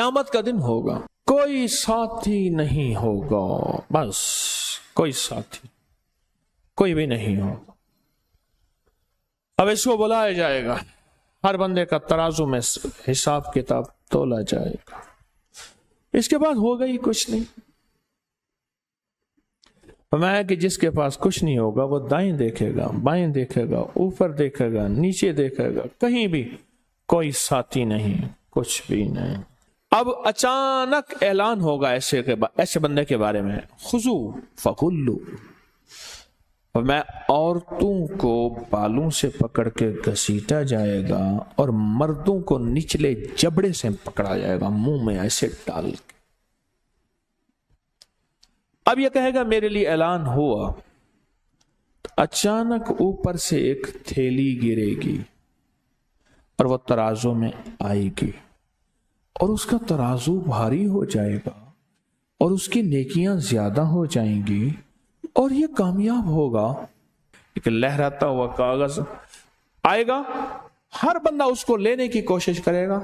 قیامت کا دن ہوگا، کوئی ساتھی نہیں ہوگا، بس کوئی ساتھی کوئی بھی نہیں ہوگا۔ اب اس کو بلایا جائے گا، ہر بندے کا ترازو میں حساب کتاب تولا جائے گا، اس کے بعد ہوگا ہی کچھ نہیں۔ فرمایا کہ جس کے پاس کچھ نہیں ہوگا وہ دائیں دیکھے گا، بائیں دیکھے گا، اوپر دیکھے گا، نیچے دیکھے گا، کہیں بھی کوئی ساتھی نہیں، کچھ بھی نہیں۔ اب اچانک اعلان ہوگا ایسے بندے کے بارے میں، خذو فغلو، میں عورتوں کو بالوں سے پکڑ کے گھسیٹا جائے گا اور مردوں کو نچلے جبڑے سے پکڑا جائے گا، منہ میں ایسے ڈال کے۔ اب یہ کہے گا میرے لیے اعلان ہوا، اچانک اوپر سے ایک تھیلی گرے گی اور وہ ترازو میں آئے گی اور اس کا ترازو بھاری ہو جائے گا اور اس کی نیکیاں زیادہ ہو جائیں گی اور یہ کامیاب ہوگا۔ ایک لہراتا ہوا کاغذ آئے گا، ہر بندہ اس کو لینے کی کوشش کرے گا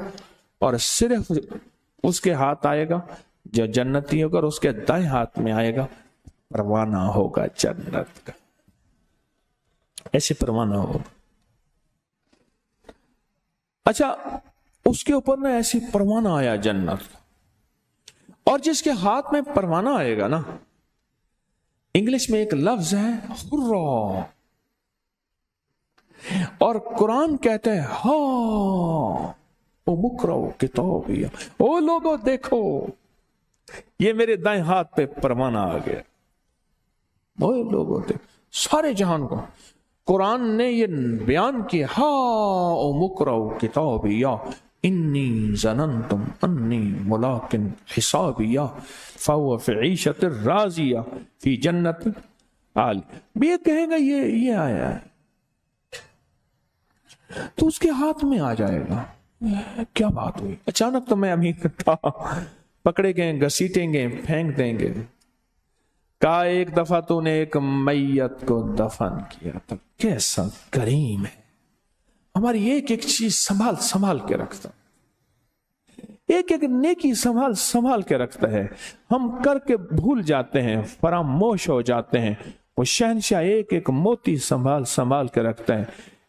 اور صرف اس کے ہاتھ آئے گا جو جنتی ہوگا، اور اس کے دائیں ہاتھ میں آئے گا پروانہ ہوگا جنت کا، ایسے پروانہ ہوگا۔ اچھا، اس کے اوپر نا ایسی پروانہ آیا جنت کا، اور جس کے ہاتھ میں پروانہ آئے گا نا، انگلش میں ایک لفظ ہے حرہ، اور قرآن کہتا ہے ہاں او مکرو کتابیا، او لوگو دیکھو یہ میرے دائیں ہاتھ پہ پروانہ آ گیا، او لوگو دیکھو، سارے جہان کو قرآن نے یہ بیان کیا، ہاں او مکرو کتابیا انی ظننتم انی ملاقن حسابیا فہو فی عیشۃ راضیہ فی جنت عالیہ۔ یہ کہے گا یہ آیا ہے تو اس کے ہاتھ میں آ جائے گا، کیا بات ہوئی، اچانک تو میں امیر تھا، پکڑے گئے، گھسیٹیں گے، پھینک دیں گے۔ کہا ایک دفعہ تو نے ایک میت کو دفن کیا تھا، کیسا کریم ہے، ہماری ایک ایک چیز سنبھال سنبھال کے رکھتا، ایک ایک نیکی سنبھال سنبھال کے رکھتا ہے، ہم کر کے بھول جاتے ہیں، فراموش ہو جاتے ہیں، وہ شہنشاہ ایک ایک موتی سنبھال سنبھال کے رکھتا ہے۔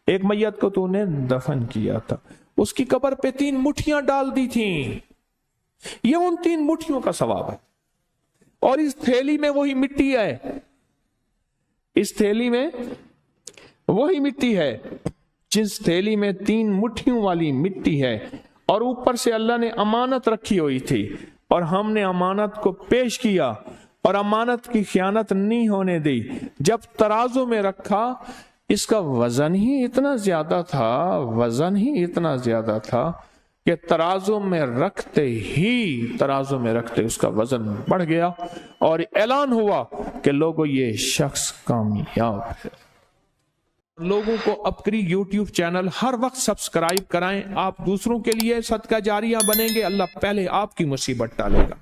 ایک میت کو تو نے دفن کیا تھا، اس کی قبر پہ 3 مٹھیاں ڈال دی تھیں، یہ ان 3 مٹھیوں کا ثواب ہے، اور اس تھیلی میں وہی مٹی ہے، اس تھیلی میں وہی مٹی ہے جس تھیلی میں 3 مٹھیوں والی مٹی ہے، اور اوپر سے اللہ نے امانت رکھی ہوئی تھی اور ہم نے امانت کو پیش کیا اور امانت کی خیانت نہیں ہونے دی۔ جب ترازو میں رکھا، اس کا وزن ہی اتنا زیادہ تھا کہ ترازو میں رکھتے اس کا وزن بڑھ گیا اور اعلان ہوا کہ لوگوں یہ شخص کامیاب ہے۔ لوگوں کو اپنی یوٹیوب چینل ہر وقت سبسکرائب کرائیں، آپ دوسروں کے لیے صدقہ جاریہ بنیں گے، اللہ پہلے آپ کی مصیبت ٹالے گا۔